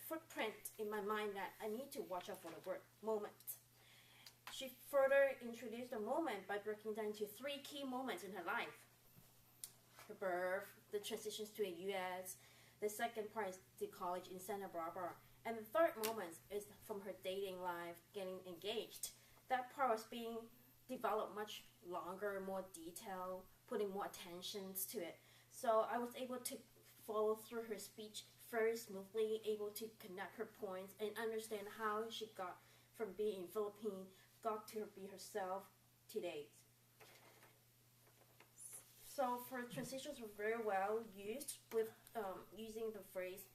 footprint in my mind that I need to watch out for the word moment. She further introduced the moment by breaking down into 3 key moments in her life. Her birth, the transitions to the U.S., the second part is the college in Santa Barbara, and the third moment is from her dating life, getting engaged. That part was being developed much longer, more detailed, putting more attentions to it. So I was able to follow through her speech very smoothly, able to connect her points and understand how she got from being in Philippines, got to be herself today. So for transitions were very well used with using the phrase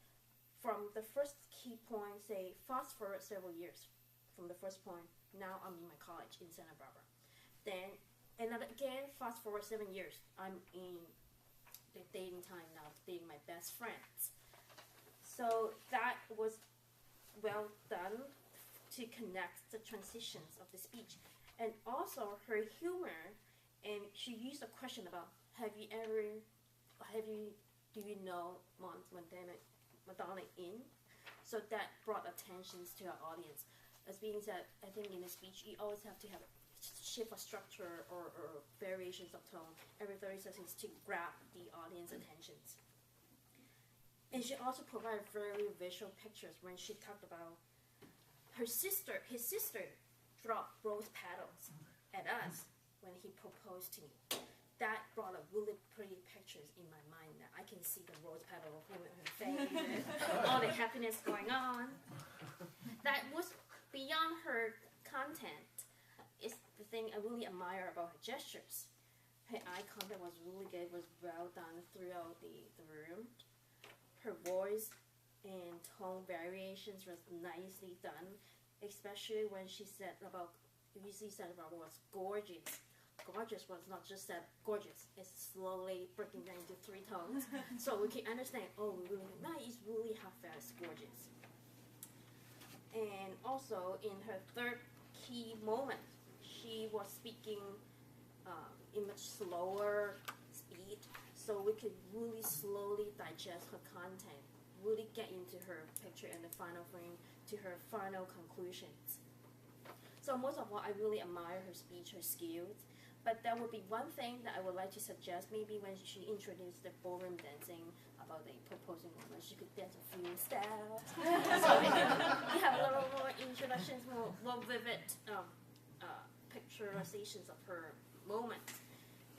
from the first key point, say fast forward several years from the first point. Now I'm in my college in Santa Barbara. Then another again, fast forward 7 years. I'm in the dating time now, dating my best friends. So that was well done to connect the transitions of the speech, and also her humor. And she used a question about do you know Madonna in? So that brought attentions to our audience. As being said, I think in a speech you always have to have a shift of structure or variations of tone every 30 seconds to grab the audience attentions. And she also provided very visual pictures when she talked about his sister dropped rose petals at us when he proposed to me. That brought up really pretty pictures in my mind that I can see the rose petal of him in her face and all the happiness going on. That was beyond her content. It's the thing I really admire about her gestures. Her eye contact was really good, was well done throughout the room. Her voice and tone variations was nicely done, especially when she said about was gorgeous. Gorgeous was not just that gorgeous, it's slowly breaking down into 3 tones. So we can understand, it's really how fast gorgeous. And also in her third key moment, she was speaking in much slower speed, so we could really slowly digest her content, really get into her picture and the final frame to her final conclusions. So most of all, I really admire her speech, her skills. But that would be one thing that I would like to suggest, maybe when she introduced the ballroom dancing about the proposing woman, she could dance a few styles. So we have a little more introductions, more vivid picturizations of her moment.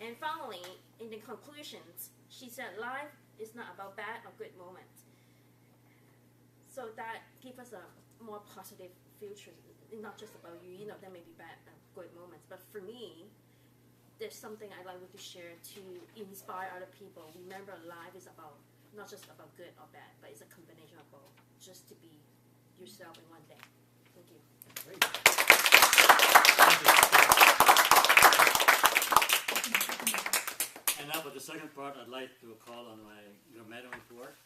And finally, in the conclusions, she said life is not about bad or good moments. So that gives us a more positive future. Not just about you, you know, there may be bad and good moments, but for me, there's something I'd like to share to inspire other people. Remember, life is about not just about good or bad, but it's a combination of both. Just to be yourself in one day. Thank you. Great. And now for the second part, I'd like to call on my grammar report.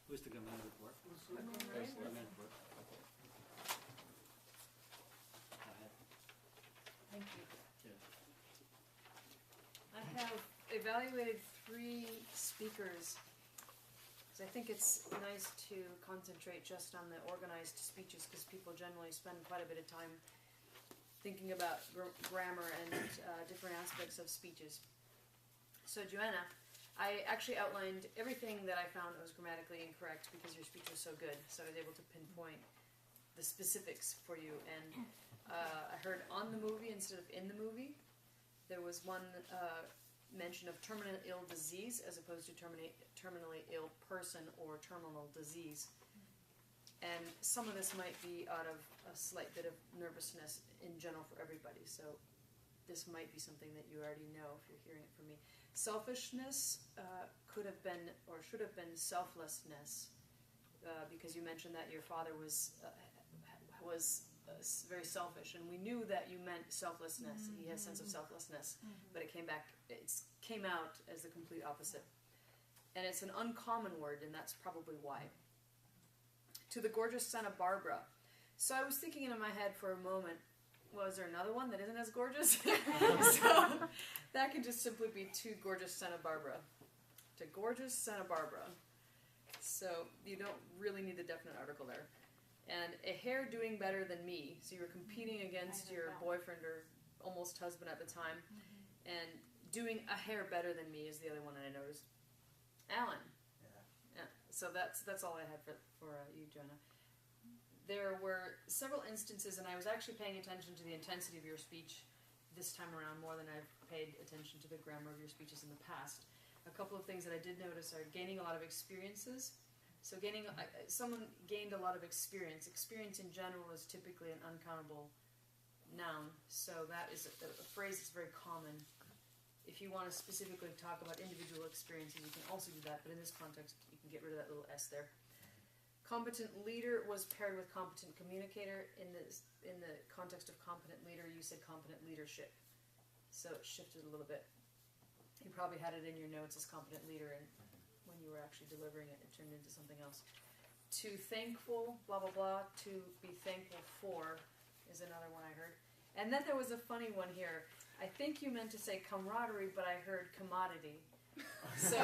Who's the grammar report? Grammar report. Thank you. Yeah. I have evaluated 3 speakers because I think it's nice to concentrate just on the organized speeches because people generally spend quite a bit of time thinking about grammar and different aspects of speeches. So Joanna, I actually outlined everything that I found that was grammatically incorrect because your speech was so good, so I was able to pinpoint the specifics for you. And I heard on the movie instead of in the movie. There was one mention of terminally ill disease as opposed to terminally ill person or terminal disease. And some of this might be out of a slight bit of nervousness in general for everybody. So this might be something that you already know if you're hearing it from me. Selfishness could have been or should have been selflessness because you mentioned that your father was very selfish, and we knew that you meant selflessness. He has a sense of selflessness, but it came out as the complete opposite. And it's an uncommon word, and that's probably why. To the gorgeous Santa Barbara. So I was thinking in my head for a moment, well, is there another one that isn't as gorgeous? So that can just simply be to gorgeous Santa Barbara. To gorgeous Santa Barbara. So you don't really need the definite article there. And a hair doing better than me. So you were competing against your boyfriend or almost husband at the time. And doing a hair better than me is the other one that I noticed. Alan. Yeah. So that's all I had for you, Jonah. There were several instances, and I was actually paying attention to the intensity of your speech this time around more than I've paid attention to the grammar of your speeches in the past. A couple of things that I did notice are gaining a lot of experiences. So someone gained a lot of experience. Experience in general is typically an uncountable noun, so that is a phrase that's very common. If you want to specifically talk about individual experiences, you can also do that, but in this context, you can get rid of that little S there. Competent leader was paired with competent communicator. In the context of competent leader, you said competent leadership. So it shifted a little bit. You probably had it in your notes as competent leader, and when you were actually delivering it, it turned into something else. To thankful, blah, blah, blah, to be thankful for is another one I heard. And then there was a funny one here. I think you meant to say camaraderie, but I heard commodity. So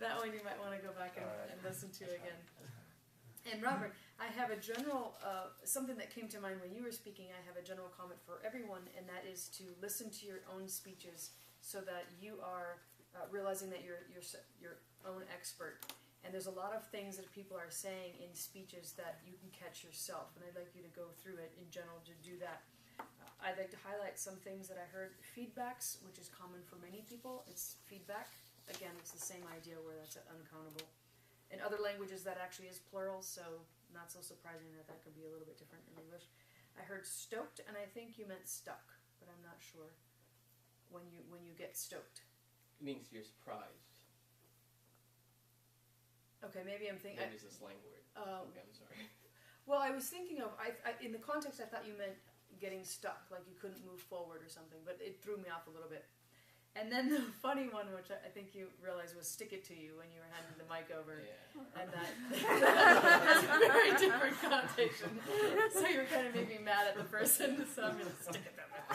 that one you might want to go back and listen to again. And Robert, I have a general, something that came to mind when you were speaking, I have a general comment for everyone, and that is to listen to your own speeches so that you are realizing that you're your own expert. And there's a lot of things that people are saying in speeches that you can catch yourself, and I'd like you to go through it in general to do that. I'd like to highlight some things that I heard. Feedbacks, which is common for many people. It's feedback. Again, it's the same idea where that's uncountable. In other languages, that actually is plural, so not so surprising that could be a little bit different in English. I heard stoked, and I think you meant stuck, but I'm not sure when you get stoked. It means you're surprised. Okay, maybe I'm thinking... Maybe it's a slang word. Okay, I'm sorry. Well, I was thinking of... in the context, I thought you meant getting stuck, like you couldn't move forward or something, but it threw me off a little bit. And then the funny one, which I think you realized was stick it to you when you were handing the mic over. Yeah. And that's a very different connotation. So you were kind of maybe mad at the person, so I'm going to stick it that way.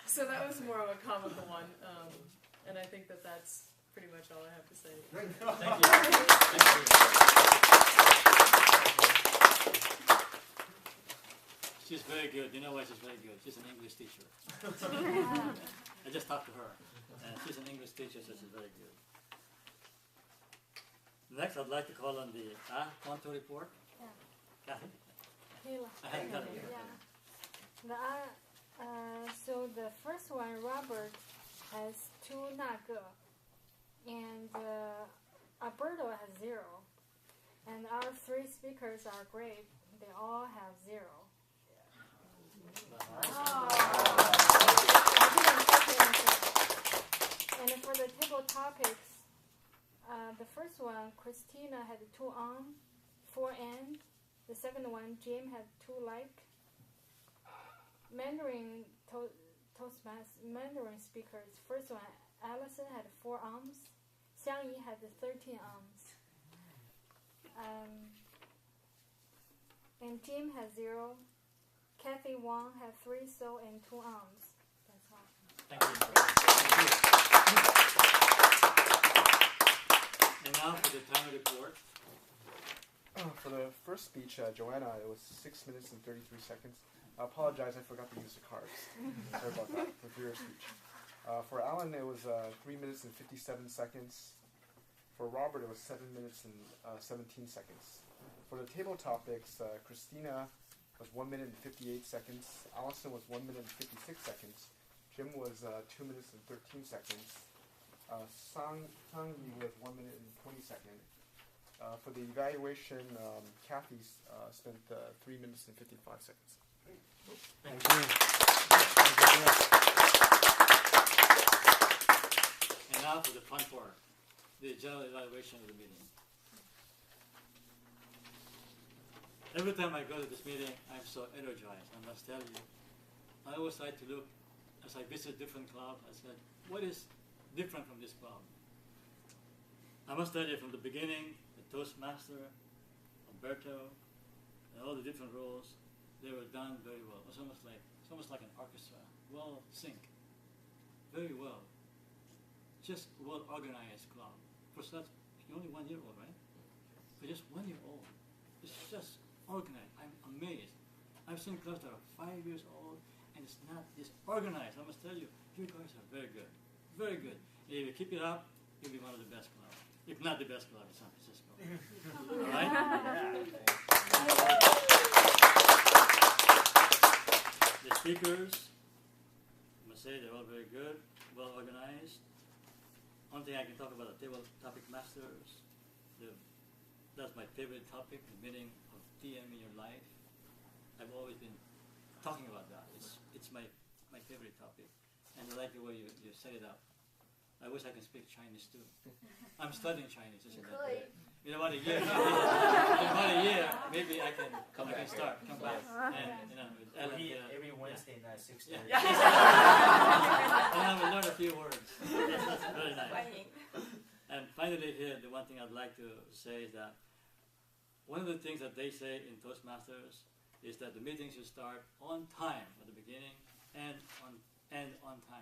So that was more of a comical one. And I think that's pretty much all I have to say. Great. Thank you. Thank you. She's very good. You know why she's very good? She's an English teacher. I just talked to her. And she's an English teacher, so she's very good. Next, I'd like to call on the want to report. Yeah. Kathy? Kayla. I haven't done it yet. Yeah. The So the first one, Robert, has 2 那个, and Alberto has 0. And our 3 speakers are great. They all have 0. And for the table topics, the first one, Christina had 2 on, 4 N. The second one, Jim had 2 like. Mandarin Toastmasters, Mandarin speakers. First one, Allison had 4 arms. Xiangyi had 13 arms. And Jim had 0. Kathy Wang had 3 so and 2 arms. That's all. Thank you. And now for the time report. For the first speech, Joanna, it was 6 minutes and 33 seconds. I apologize, I forgot to use the cards. Sorry about that, for your speech. For Alan, it was 3 minutes and 57 seconds. For Robert, it was 7 minutes and 17 seconds. For the table topics, Christina was 1 minute and 58 seconds. Allison was 1 minute and 56 seconds. Jim was 2 minutes and 13 seconds. Sang-Yi was 1 minute and 20 seconds. For the evaluation, Kathy spent 3 minutes and 55 seconds. Thank you. And now for the fun part, the general evaluation of the meeting. Every time I go to this meeting, I'm so energized, I must tell you. I always like to look, as I visit different clubs, I said, what is different from this club? I must tell you from the beginning, the Toastmaster, Alberto, and all the different roles, they were done very well. It's almost like an orchestra, well synced, very well. Just well organized club. For such, you're only 1 year old, right? For just 1 year old, it's just organized. I'm amazed. I've seen clubs that are 5 years old, and it's not this organized. I must tell you, you guys are very good, very good. And if you keep it up, you'll be one of the best clubs, if not the best club in San Francisco. All right? The speakers, I must say they're all very good, well organized. One thing I can talk about the table topic masters. That's my favorite topic, the meaning of TM in your life. I've always been talking about that. It's my favorite topic. And I like the way you set it up. I wish I could speak Chinese too. I'm studying Chinese. Isn't that good? In about a year, maybe I can come back. Come back. And with Ellen here. Every Wednesday night, 6:30. Yeah. And I will learn a few words. Very nice. And finally here, the one thing I'd like to say is that one of the things that they say in Toastmasters is that the meeting should start on time at the beginning and on time.